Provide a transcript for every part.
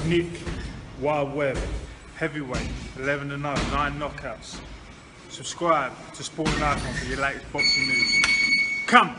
Nick, Wild Web, Heavyweight, 11-0, 9 knockouts. Subscribe to Sporting Icon for your latest boxing news. Come!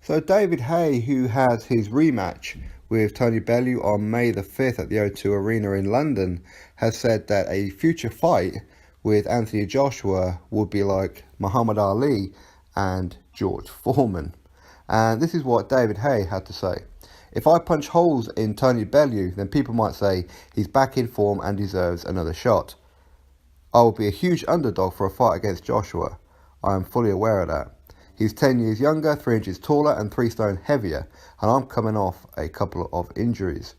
So David Haye, who has his rematch with Tony Bellew on May the 5th at the O2 Arena in London, has said that a future fight with Anthony Joshua would be like Muhammad Ali and George Foreman. And this is what David Haye had to say. If I punch holes in Tony Bellew, then people might say he's back in form and deserves another shot. I will be a huge underdog for a fight against Joshua. I am fully aware of that. He's 10 years younger, 3 inches taller and 3 stone heavier, and I'm coming off a couple of injuries.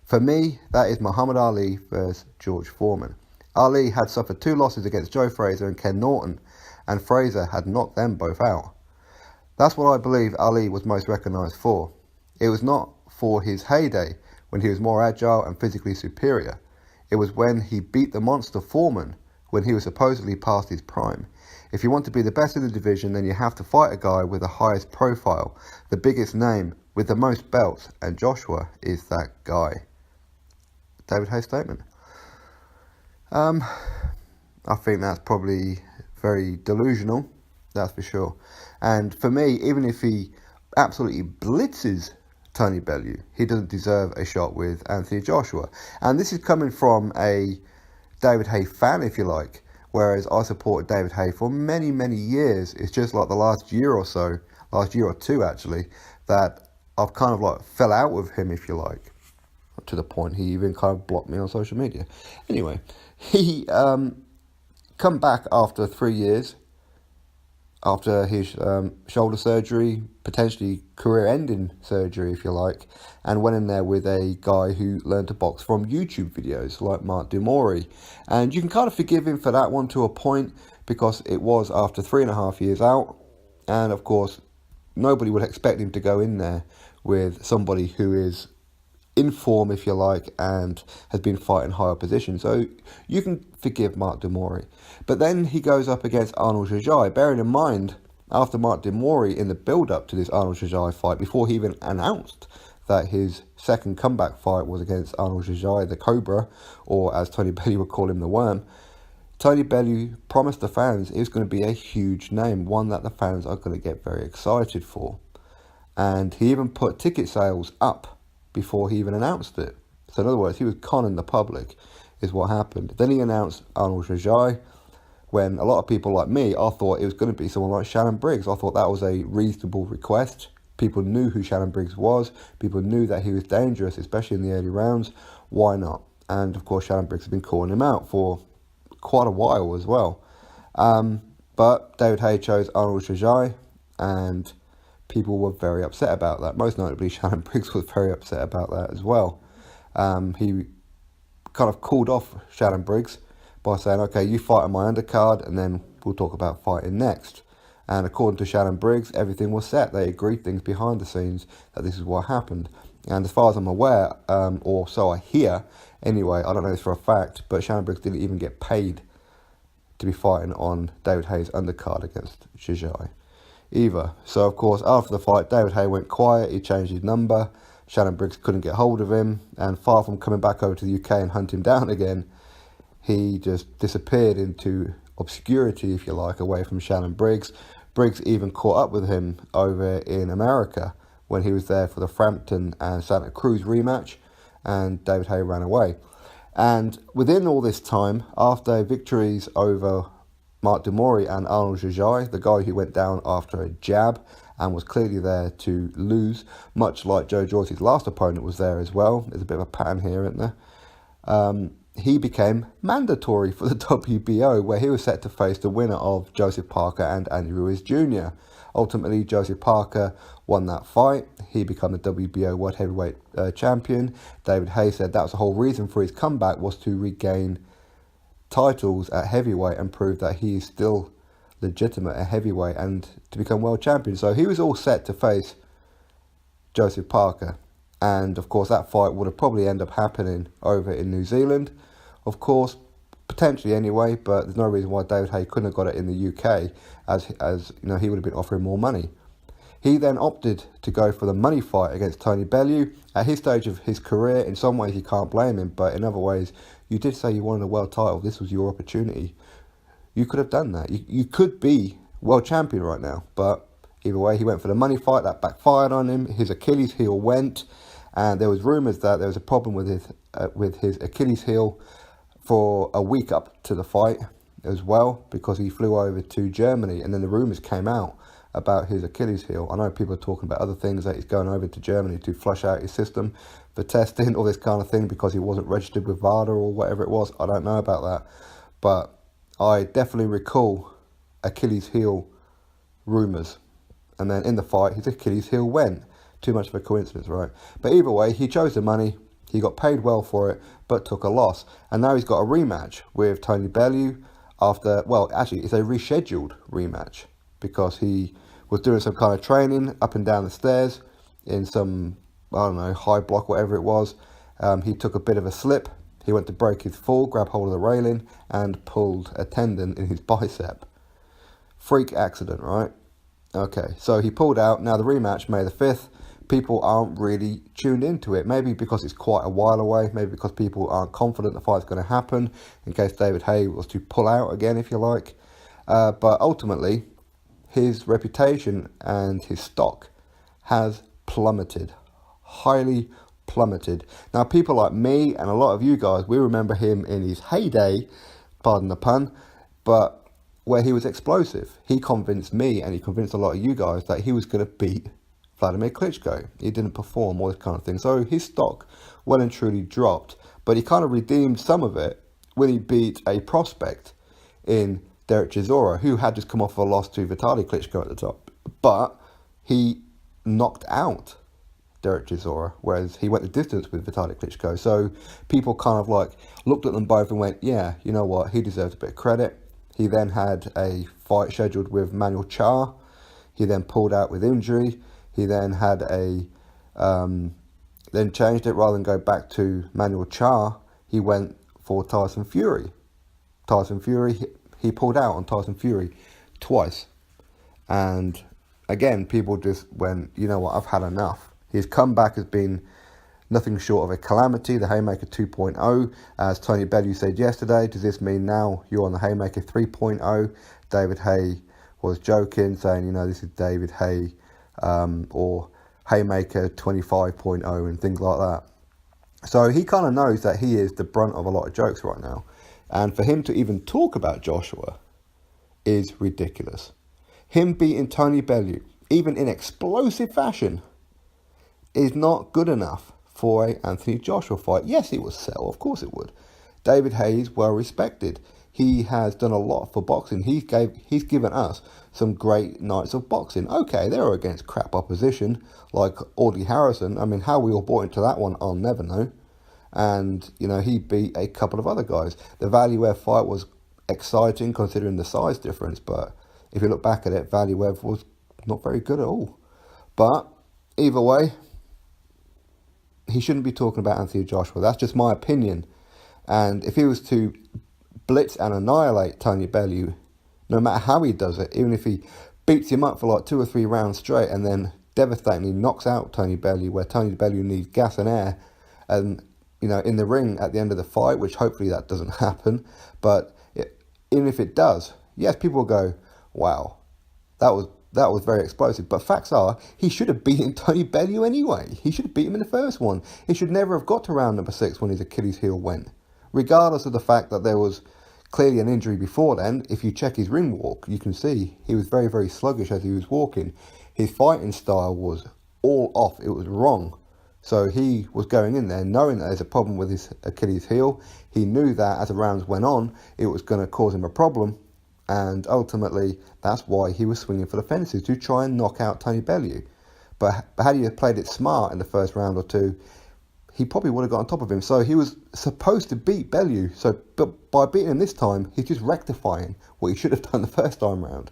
For me, that is Muhammad Ali versus George Foreman. Ali had suffered 2 losses against Joe Frazier and Ken Norton, and Frazier had knocked them both out. That's what I believe Ali was most recognised for. It was not for his heyday, when he was more agile and physically superior. It was when he beat the monster Foreman, when he was supposedly past his prime. If you want to be the best in the division, then you have to fight a guy with the highest profile, the biggest name, with the most belts, and Joshua is that guy. David Haye's statement. I think that's probably very delusional, that's for sure. And for me, even if he absolutely blitzes Tony Bellew, he doesn't deserve a shot with Anthony Joshua. And this is coming from a David Haye fan, if you like, whereas I supported David Haye for many, many years. It's just like the last year or so, last year or two actually, that I've kind of like fell out with him, if you like, to the point he even kind of blocked me on social media. Anyway, he come back after 3 years, after his shoulder surgery, potentially career-ending surgery, if you like, and went in there with a guy who learned to box from YouTube videos, like Mark Dumori. And you can kind of forgive him for that one to a point, because it was after 3.5 years out, and of course, nobody would expect him to go in there with somebody who is in form, if you like, and has been fighting higher position. So you can forgive Mark Dumori. But then he goes up against Arnold Jajai, bearing in mind, after Mark Dumori, in the build-up to this Arnold Jajai fight, before he even announced that his second comeback fight was against Arnold Jajai, the Cobra, or as Tony Bellew would call him, the Worm, Tony Bellew promised the fans it was going to be a huge name, one that the fans are going to get very excited for. And he even put ticket sales up before he even announced it. So in other words, he was conning the public, is what happened. Then he announced Arnold Jajai, when a lot of people like me, I thought it was going to be someone like Shannon Briggs. I thought that was a reasonable request. People knew who Shannon Briggs was. People knew that he was dangerous, especially in the early rounds. Why not? And of course, Shannon Briggs has been calling him out for quite a while as well. But David Haye chose Arnold Jajai, and people were very upset about that. Most notably, Shannon Briggs was very upset about that as well. He kind of called off Shannon Briggs by saying, okay, you fight on my undercard, and then we'll talk about fighting next. And according to Shannon Briggs, everything was set. They agreed things behind the scenes that this is what happened. And as far as I'm aware, or so I hear, anyway, I don't know this for a fact, but Shannon Briggs didn't even get paid to be fighting on David Haye's undercard against Jajai either. So of course, after the fight, David Haye went quiet. He changed his number. Shannon Briggs couldn't get hold of him, and far from coming back over to the UK and hunt him down again, he just disappeared into obscurity, if you like, away from Shannon Briggs. Briggs even caught up with him over in America when he was there for the Frampton and Santa Cruz rematch, and David Haye ran away. And within all this time, after victories over Mark Dumori and Arnold Jajai, the guy who went down after a jab and was clearly there to lose, much like Joe Joyce's last opponent was there as well. There's a bit of a pattern here, isn't there? He became mandatory for the WBO, where he was set to face the winner of Joseph Parker and Andy Ruiz Jr. Ultimately, Joseph Parker won that fight. He became the WBO World Heavyweight Champion. David Haye said that was the whole reason for his comeback, was to regain titles at heavyweight and prove that he is still legitimate at heavyweight and to become world champion. So he was all set to face Joseph Parker. And of course, that fight would have probably ended up happening over in New Zealand. Of course, potentially anyway, but there's no reason why David Haye couldn't have got it in the UK, as you know, he would have been offering more money. He then opted to go for the money fight against Tony Bellew. At his stage of his career, in some ways you can't blame him, but in other ways, you did say you wanted a world title. This was your opportunity. You could have done that. You could be world champion right now, but either way, he went for the money fight. That backfired on him. His Achilles heel went, and there was rumours that there was a problem with his Achilles heel for a week up to the fight as well, because he flew over to Germany, and then the rumours came out about his Achilles heel. I know people are talking about other things, that he's going over to Germany to flush out his system for testing, all this kind of thing, because he wasn't registered with WADA or whatever it was. I don't know about that, but I definitely recall Achilles heel rumours. And then in the fight, his Achilles heel went. Too much of a coincidence, right? But either way, he chose the money. He got paid well for it, but took a loss. And now he's got a rematch with Tony Bellew after, well, actually, it's a rescheduled rematch, because he was doing some kind of training up and down the stairs in some, I don't know, high block, whatever it was. He took a bit of a slip. He went to break his fall, grab hold of the railing, and pulled a tendon in his bicep. Freak accident, right? Okay, so he pulled out. Now the rematch, May the 5th, people aren't really tuned into it. Maybe because it's quite a while away. Maybe because people aren't confident the fight's going to happen, in case David HAYE was to pull out again, if you like. But ultimately, his reputation and his stock has plummeted, highly plummeted. Now, people like me and a lot of you guys, we remember him in his heyday, pardon the pun, but where he was explosive. He convinced me, and he convinced a lot of you guys, that he was going to beat Vladimir Klitschko. He didn't perform, all this kind of thing. So his stock well and truly dropped, but he kind of redeemed some of it when he beat a prospect in Derek Chisora, who had just come off a loss to Vitaly Klitschko at the top. But he knocked out Derek Chisora, whereas he went the distance with Vitaly Klitschko. So people kind of like looked at them both and went, yeah, you know what, he deserves a bit of credit. He then had a fight scheduled with Manuel Char. He then pulled out with injury. He then had then changed it. Rather than go back to Manuel Char, he went for Tyson Fury. Tyson Fury, he pulled out on Tyson Fury twice. And again, people just went, you know what, I've had enough. His comeback has been nothing short of a calamity, the Haymaker 2.0. As Tony Bellew said yesterday, does this mean now you're on the Haymaker 3.0? David HAYE was joking, saying, you know, this is David HAYE or Haymaker 25.0 and things like that. So he kind of knows that he is the brunt of a lot of jokes right now. And for him to even talk about Joshua is ridiculous. Him beating Tony Bellew, even in explosive fashion, is not good enough for a Anthony Joshua fight. Yes, it would sell, of course it would. David HAYE is well respected. He has done a lot for boxing. He's given us some great nights of boxing. Okay, they were against crap opposition, like Audley Harrison. I mean, how we all bought into that one, I'll never know. And, you know, he beat a couple of other guys. The Valuev fight was exciting considering the size difference, but if you look back at it, Valuev was not very good at all. But either way, he shouldn't be talking about Anthony Joshua. That's just my opinion. And if he was to blitz and annihilate Tony Bellew, no matter how he does it, even if he beats him up for like 2 or 3 rounds straight and then devastatingly knocks out Tony Bellew, where Tony Bellew needs gas and air, and, you know, in the ring at the end of the fight, which hopefully that doesn't happen, but even if it does, yes, people will go, wow, that was very explosive. But facts are, he should have beaten Tony Bellew anyway. He should have beat him in the first one. He should never have got to round number 6 when his Achilles heel went. Regardless of the fact that there was clearly an injury before then, if you check his ring walk, you can see he was very, very sluggish as he was walking. His fighting style was all off. It was wrong. So he was going in there knowing that there's a problem with his Achilles heel. He knew that as the rounds went on, it was going to cause him a problem. And ultimately, that's why he was swinging for the fences, to try and knock out Tony Bellew. But had he played it smart in the first round or two, he probably would have got on top of him. So he was supposed to beat Bellew. But by beating him this time, he's just rectifying what he should have done the first time round.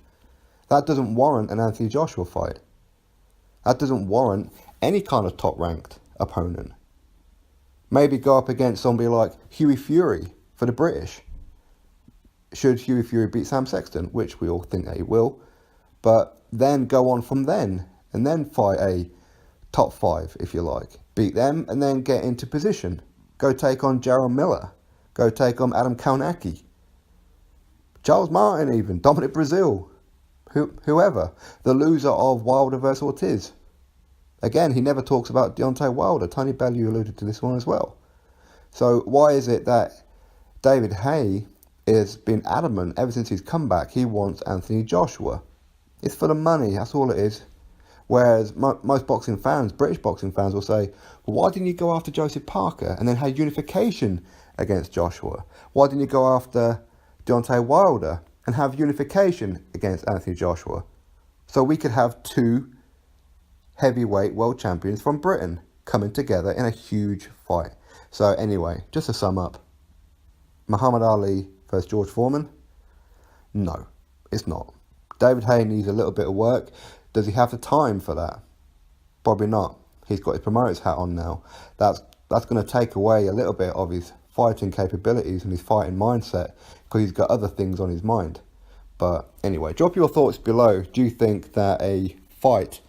That doesn't warrant an Anthony Joshua fight. That doesn't warrant any kind of top-ranked opponent. Maybe go up against somebody like Hughie Fury for the British. Should Hughie Fury beat Sam Sexton, which we all think that he will, but then go on from then and then fight a top 5, if you like. Beat them and then get into position. Go take on Jarrell Miller. Go take on Adam Kaunaki. Charles Martin even. Dominic Brazil. Whoever. The loser of Wilder vs Ortiz. Again, he never talks about Deontay Wilder. Tony Bellew alluded to this one as well. So why is it that David Haye has been adamant ever since his comeback he wants Anthony Joshua? It's for the money, that's all it is. Whereas most boxing fans, British boxing fans, will say, well, why didn't you go after Joseph Parker and then have unification against Joshua? Why didn't you go after Deontay Wilder and have unification against Anthony Joshua? So we could have 2 heavyweight world champions from Britain coming together in a huge fight. So anyway, just to sum up, Muhammad Ali versus George Foreman? No, it's not. David Haye needs a little bit of work. Does he have the time for that? Probably not. He's got his promoter's hat on now. That's going to take away a little bit of his fighting capabilities and his fighting mindset because he's got other things on his mind. But anyway, drop your thoughts below. Do you think that a fight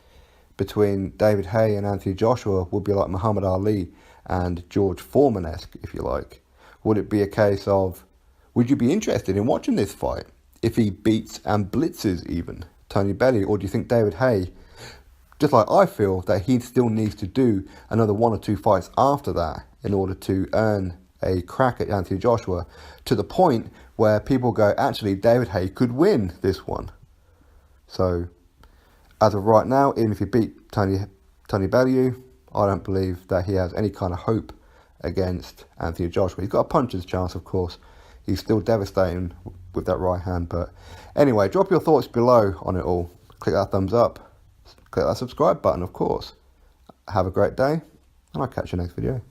between David Haye and Anthony Joshua would be like Muhammad Ali and George Foreman-esque, if you like? Would it be a case of, would you be interested in watching this fight if he beats and blitzes even Tony Bellew? Or do you think David Haye, just like I feel, that he still needs to do another 1 or 2 fights after that in order to earn a crack at Anthony Joshua to the point where people go, actually, David Haye could win this one? So, as of right now, even if he beat Tony Bellew, I don't believe that he has any kind of hope against Anthony Joshua. He's got a puncher's chance, of course. He's still devastating with that right hand. But anyway, drop your thoughts below on it all. Click that thumbs up. Click that subscribe button, of course. Have a great day, and I'll catch you next video.